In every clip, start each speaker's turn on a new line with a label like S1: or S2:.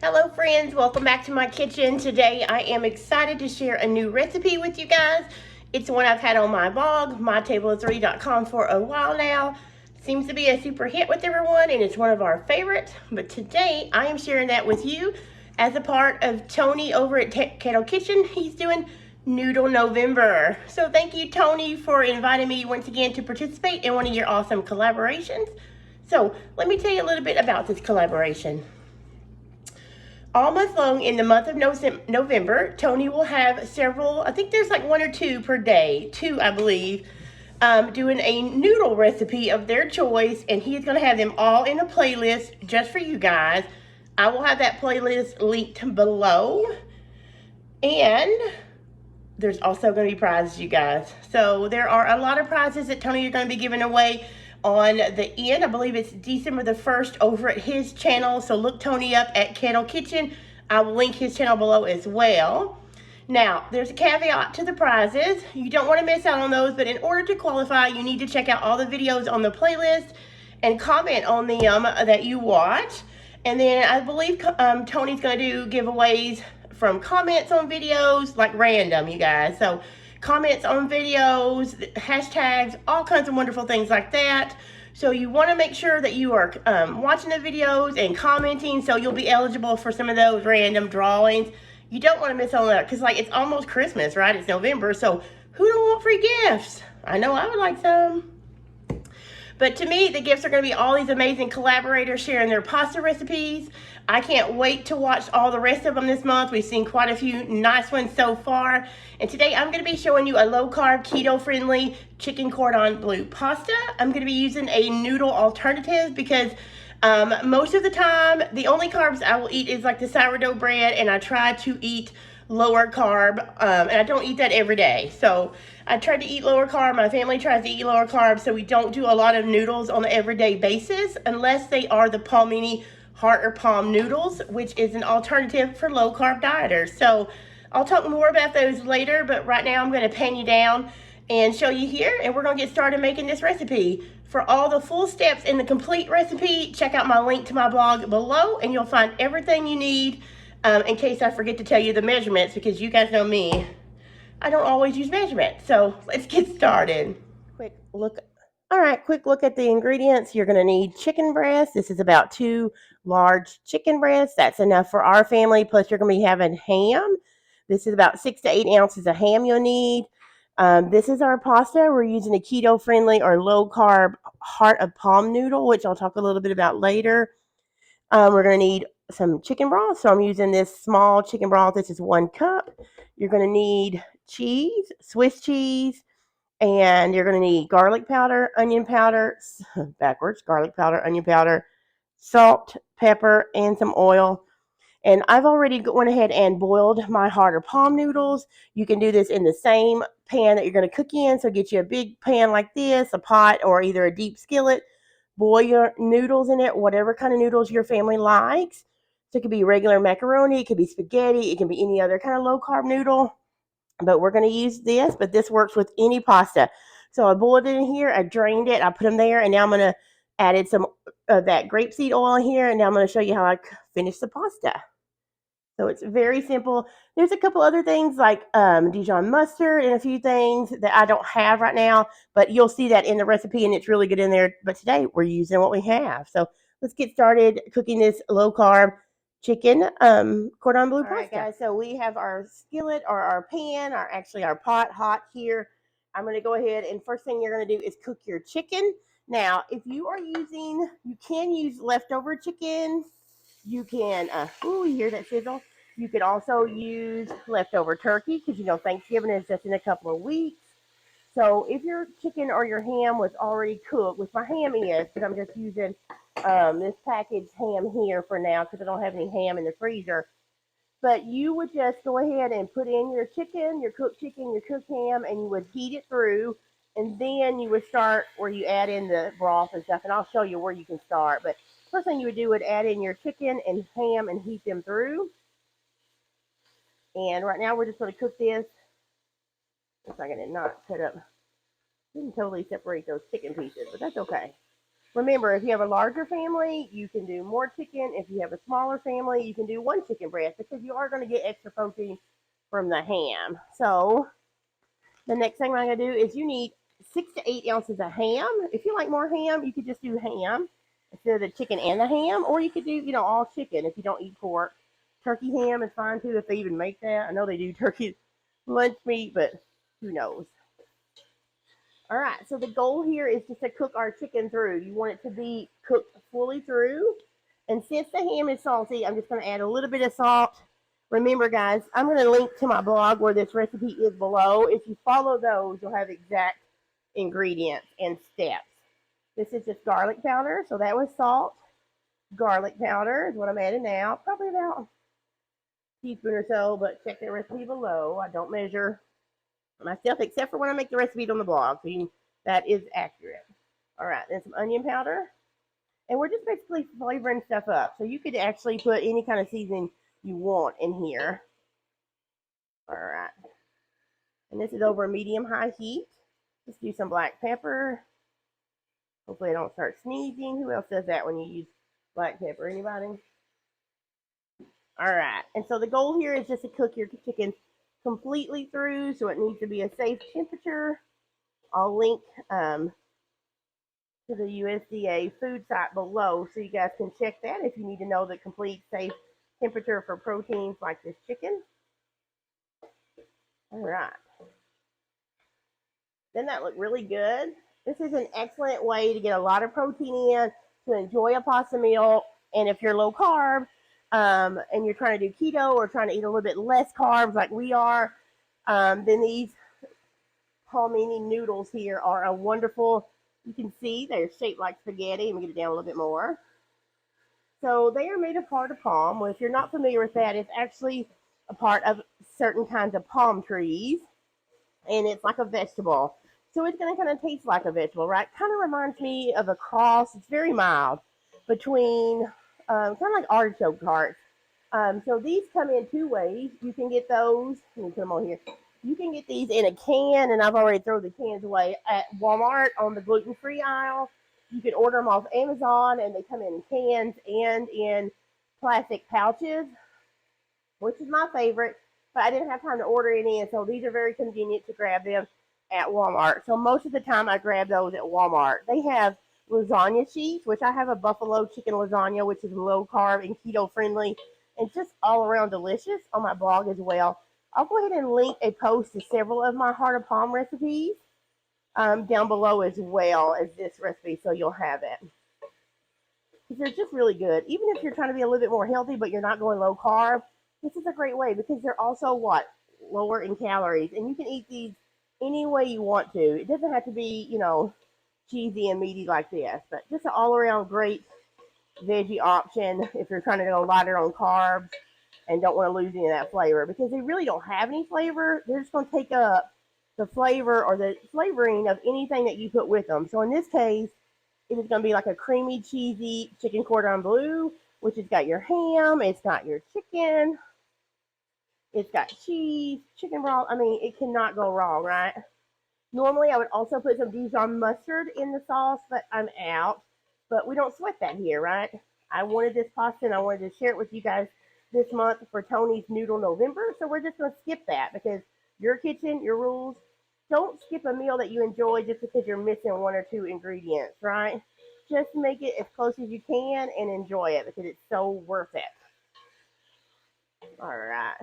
S1: Hello friends, welcome back to my kitchen. Today I am excited to share a new recipe with you guys. It's one I've had on my blog, mytableofthree.com, for a while now. Seems to be a super hit with everyone and it's one of our favorites. But today I am sharing that with you as a part of Tony over at Kettle Kitchen. He's doing Noodle November. So thank you, Tony, for inviting me once again to participate in one of your awesome collaborations. So let me tell you a little bit about this collaboration. All month long in the month of November, Tony will have several, I think there's like one or two per day, two I believe, doing a noodle recipe of their choice, and he's going to have them all in a playlist just for you guys. I will have that playlist linked below, and there's also going to be prizes, you guys. So there are a lot of prizes that Tony is going to be giving away on the end. I believe it's December the 1st over at his channel. So look Tony up at Kettle Kitchen. I will link his channel below as well. Now, there's a caveat to the prizes. You don't want to miss out on those, but in order to qualify, you need to check out all the videos on the playlist and comment on them that you watch. And then I believe Tony's going to do giveaways from comments on videos, like random, you guys. So comments on videos, hashtags, all kinds of wonderful things like that. So you want to make sure that you are watching the videos and commenting, so you'll be eligible for some of those random drawings. You don't want to miss on that, because like it's almost Christmas, right? It's November, so who don't want free gifts? I know I would like some. But to me, the gifts are going to be all these amazing collaborators sharing their pasta recipes. I can't wait to watch all the rest of them this month. We've seen quite a few nice ones so far. And today I'm going to be showing you a low-carb, keto-friendly chicken cordon bleu pasta. I'm going to be using a noodle alternative because most of the time, the only carbs I will eat is like the sourdough bread, and I try to eat lower carb, and I don't eat that every day. So I try to eat lower carb. My family tries to eat lower carb, so we don't do a lot of noodles on an everyday basis unless they are the palmini heart or palm noodles, which is an alternative for low carb dieters. So I'll talk more about those later, but right now I'm going to pan you down and show you here, and we're going to get started making this recipe. For all the full steps in the complete recipe, check out my link to my blog below, and you'll find everything you need. In case I forget to tell you the measurements, because you guys know me, I don't always use measurements. So let's get started. Quick look. All right, quick look at the ingredients. You're going to need chicken breast. This is about 2 large chicken breasts. That's enough for our family. Plus, you're going to be having ham. This is about 6 to 8 ounces of ham you'll need. This is our pasta. We're using a keto-friendly or low-carb heart of palm noodle, which I'll talk a little bit about later. We're going to need some chicken broth. So I'm using this small chicken broth. This is 1 cup. You're going to need cheese, Swiss cheese, and you're going to need garlic powder, onion powder, garlic powder, onion powder, salt, pepper, and some oil. And I've already went ahead and boiled my heart or palm noodles. You can do this in the same pan that you're going to cook in. So get you a big pan like this, a pot, or either a deep skillet. Boil your noodles in it, whatever kind of noodles your family likes. So it could be regular macaroni, it could be spaghetti, it can be any other kind of low carb noodle. But we're going to use this, but this works with any pasta. So I boiled it in here, I drained it, I put them there, and now I'm going to add some of that grapeseed oil in here, and now I'm going to show you how I finish the pasta. So it's very simple. There's a couple other things like Dijon mustard and a few things that I don't have right now, but you'll see that in the recipe and it's really good in there. But today we're using what we have. So let's get started cooking this low carb chicken cordon bleu pasta. All right, guys, so we have our skillet or our pan, our pot hot here. I'm going to go ahead and first thing you're going to do is cook your chicken. Now, if you are using, you can use leftover chicken. You can, you hear that sizzle? You could also use leftover turkey because, Thanksgiving is just in a couple of weeks. So if your chicken or your ham was already cooked, which my ham is, because I'm just using this packaged ham here for now because I don't have any ham in the freezer. But you would just go ahead and put in your chicken, your cooked ham, and you would heat it through. And then you would start where you add in the broth and stuff. And I'll show you where you can start. But first thing you would do would add in your chicken and ham and heat them through. And right now we're just going to cook this. Looks like I did not cut up. Didn't totally separate those chicken pieces, but that's okay. Remember, if you have a larger family, you can do more chicken. If you have a smaller family, you can do one chicken breast because you are going to get extra protein from the ham. So the next thing I'm going to do is you need 6 to 8 ounces of ham. If you like more ham, you could just do ham instead of the chicken and the ham, or you could do, all chicken if you don't eat pork. Turkey ham is fine too if they even make that. I know they do turkey lunch meat, but who knows? All right, so the goal here is just to cook our chicken through. You want it to be cooked fully through. And since the ham is salty, I'm just going to add a little bit of salt. Remember, guys, I'm going to link to my blog where this recipe is below. If you follow those, you'll have exact ingredients and steps. This is just garlic powder, so that was salt. Garlic powder is what I'm adding now, probably about a teaspoon or so, but check the recipe below. I don't measure myself except for when I make the recipes on the blog, so that is accurate. All right, then some onion powder. And we're just basically flavoring stuff up. So you could actually put any kind of seasoning you want in here. All right. And this is over a medium-high heat. Let's do some black pepper. Hopefully I don't start sneezing. Who else does that when you use black pepper? Anybody? All right. And so the goal here is just to cook your chicken completely through. So it needs to be a safe temperature. I'll link to the USDA food site below so you guys can check that if you need to know the complete safe temperature for proteins like this chicken. All right. Doesn't that look really good? This is an excellent way to get a lot of protein in, to enjoy a pasta meal. And if you're low carb and you're trying to do keto or trying to eat a little bit less carbs like we are, then these palmini noodles here are a wonderful, you can see they're shaped like spaghetti. Let me get it down a little bit more. So they are made of heart of palm. Well, if you're not familiar with that, it's actually a part of certain kinds of palm trees, and it's like a vegetable. So it's going to kind of taste like a vegetable, right? Kind of reminds me of a cross. It's very mild between kind of like artichoke hearts. So these come in two ways. You can get those. Let me put them on here. You can get these in a can, and I've already thrown the cans away at Walmart on the gluten-free aisle. You can order them off Amazon, and they come in cans and in plastic pouches, which is my favorite. But I didn't have time to order any, and so these are very convenient to grab them at Walmart. So most of the time I grab those at Walmart. They have lasagna sheets, which I have a buffalo chicken lasagna, which is low carb and keto friendly, and just all around delicious on my blog as well. I'll go ahead and link a post to several of my heart of palm recipes down below as well as this recipe, so you'll have it. Because they're just really good. Even if you're trying to be a little bit more healthy, but you're not going low carb, this is a great way because they're also lower in calories, and you can eat these any way you want to. It doesn't have to be, cheesy and meaty like this, but just an all-around great veggie option if you're trying to go lighter on carbs and don't want to lose any of that flavor, because they really don't have any flavor. They're just going to take up the flavor or the flavoring of anything that you put with them. So in this case, it is going to be like a creamy, cheesy chicken cordon bleu, which has got your ham, it's got your chicken, it's got cheese, chicken broth. I mean, it cannot go wrong, right? Normally, I would also put some Dijon mustard in the sauce, but I'm out. But we don't sweat that here, right? I wanted this pasta, and I wanted to share it with you guys this month for Tony's Noodle November. So we're just going to skip that because your kitchen, your rules. Don't skip a meal that you enjoy just because you're missing one or two ingredients, right? Just make it as close as you can and enjoy it because it's so worth it. All right.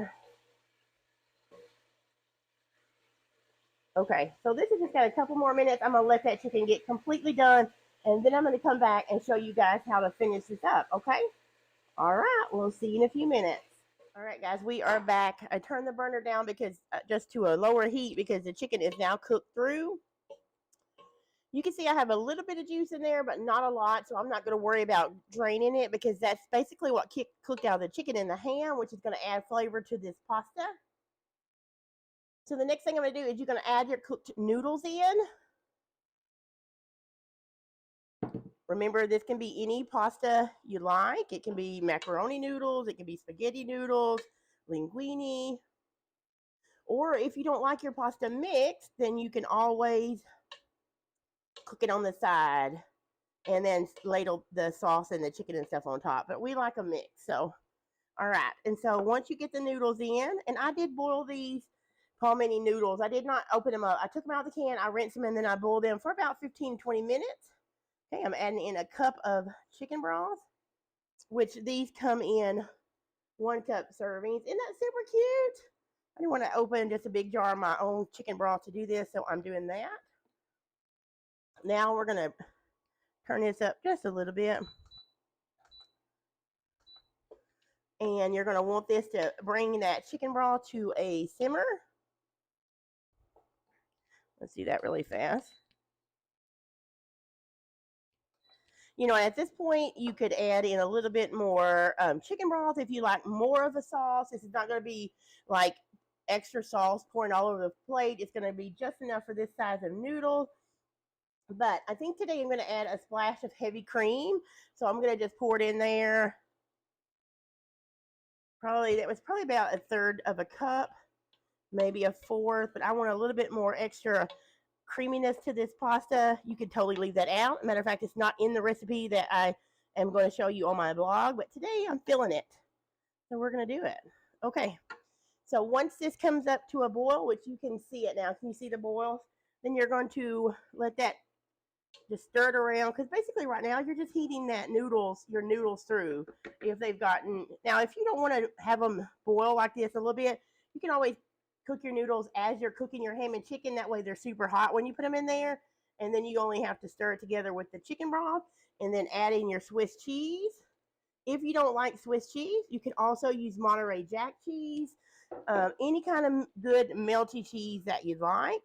S1: Okay, so this has just got a couple more minutes. I'm going to let that chicken get completely done, and then I'm going to come back and show you guys how to finish this up, okay? All right, we'll see you in a few minutes. All right, guys, we are back. I turned the burner down because just to a lower heat because the chicken is now cooked through. You can see I have a little bit of juice in there, but not a lot, so I'm not going to worry about draining it because that's basically what cooked out of the chicken and the ham, which is going to add flavor to this pasta. So the next thing I'm going to do is you're going to add your cooked noodles in. Remember, this can be any pasta you like. It can be macaroni noodles. It can be spaghetti noodles, linguine. Or if you don't like your pasta mixed, then you can always cook it on the side and then ladle the sauce and the chicken and stuff on top. But we like a mix. So, all right. And so once you get the noodles in, and I did boil these palmini noodles. I did not open them up. I took them out of the can, I rinsed them, and then I boiled them for about 15-20 minutes. Okay, I'm adding in a cup of chicken broth, which these come in 1 cup servings. Isn't that super cute? I didn't want to open just a big jar of my own chicken broth to do this, so I'm doing that. Now we're going to turn this up just a little bit. And you're going to want this to bring that chicken broth to a simmer. Let's do that really fast. You know, at this point, you could add in a little bit more chicken broth if you like more of a sauce. This is not going to be like extra sauce pouring all over the plate. It's going to be just enough for this size of noodle. But I think today I'm going to add a splash of heavy cream. So I'm going to just pour it in there. That was probably about 1/3 of a cup, maybe 1/4. But I want a little bit more extra creaminess to this pasta. You could totally leave that out. Matter of fact, it's not in the recipe that I am going to show you on my blog, but today I'm feeling it. So we're going to do it. Okay. So once this comes up to a boil, which you can see it now, can you see the boils? Then you're going to let that just stir it around, because basically right now you're just heating your noodles through. If they've gotten, now if you don't want to have them boil like this a little bit, you can always cook your noodles as you're cooking your ham and chicken. That way they're super hot when you put them in there. And then you only have to stir it together with the chicken broth and then add in your Swiss cheese. If you don't like Swiss cheese, you can also use Monterey Jack cheese, any kind of good melty cheese that you like.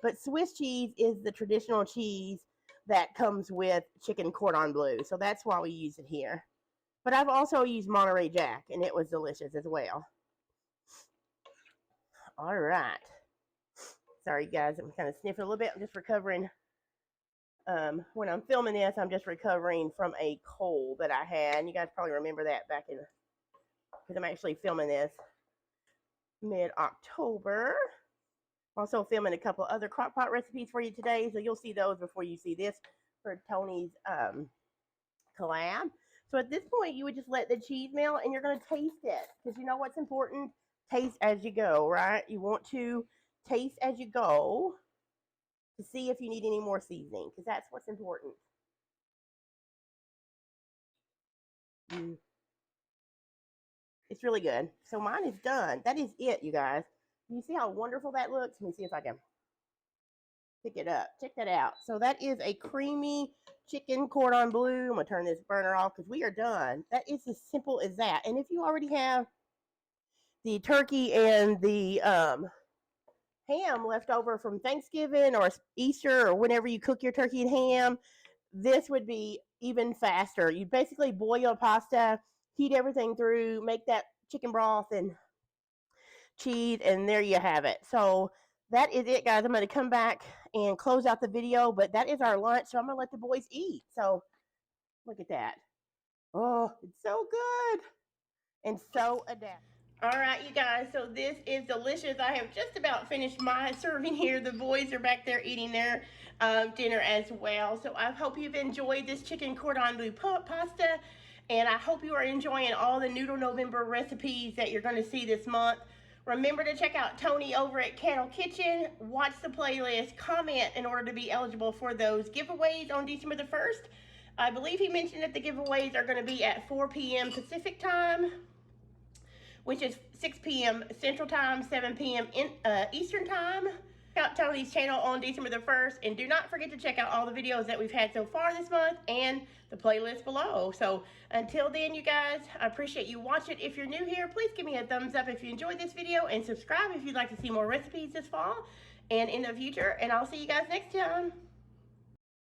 S1: But Swiss cheese is the traditional cheese that comes with chicken Cordon Bleu. So that's why we use it here. But I've also used Monterey Jack, and it was delicious as well. All right. Sorry, guys. I'm kind of sniffing a little bit. I'm just recovering. When I'm filming this, I'm just recovering from a cold that I had. And you guys probably remember that back in, because I'm actually filming this mid-October. Also filming a couple other crock pot recipes for you today. So you'll see those before you see this for Tony's collab. So at this point, you would just let the cheese melt, and you're going to taste it. Because you know what's important? Taste as you go, right? You want to taste as you go to see if you need any more seasoning, because that's what's important. It's really good. So mine is done. That is it, you guys. You see how wonderful that looks? Let me see if I can pick it up. Check that out. So that is a creamy chicken Cordon Bleu. I'm going to turn this burner off because we are done. That is as simple as that. And if you already have the turkey and the ham left over from Thanksgiving or Easter or whenever you cook your turkey and ham, this would be even faster. You basically boil your pasta, heat everything through, make that chicken broth and cheese, and there you have it. So that is it, guys. I'm going to come back and close out the video, but that is our lunch. So I'm going to let the boys eat. So look at that. Oh, it's so good and so adaptable. All right, you guys, so this is delicious. I have just about finished my serving here. The boys are back there eating their dinner as well. So I hope you've enjoyed this chicken Cordon Bleu pasta, and I hope you are enjoying all the Noodle November recipes that you're going to see this month. Remember to check out Tony over at Kettle Kitchen. Watch the playlist, comment in order to be eligible for those giveaways on December the 1st. I believe he mentioned that the giveaways are going to be at 4 p.m. Pacific time, which is 6 p.m. Central Time, 7 p.m. Eastern Time. Check out Tony's channel on December the 1st. And do not forget to check out all the videos that we've had so far this month and the playlist below. So until then, you guys, I appreciate you watching. If you're new here, please give me a thumbs up if you enjoyed this video, and subscribe if you'd like to see more recipes this fall and in the future. And I'll see you guys next time.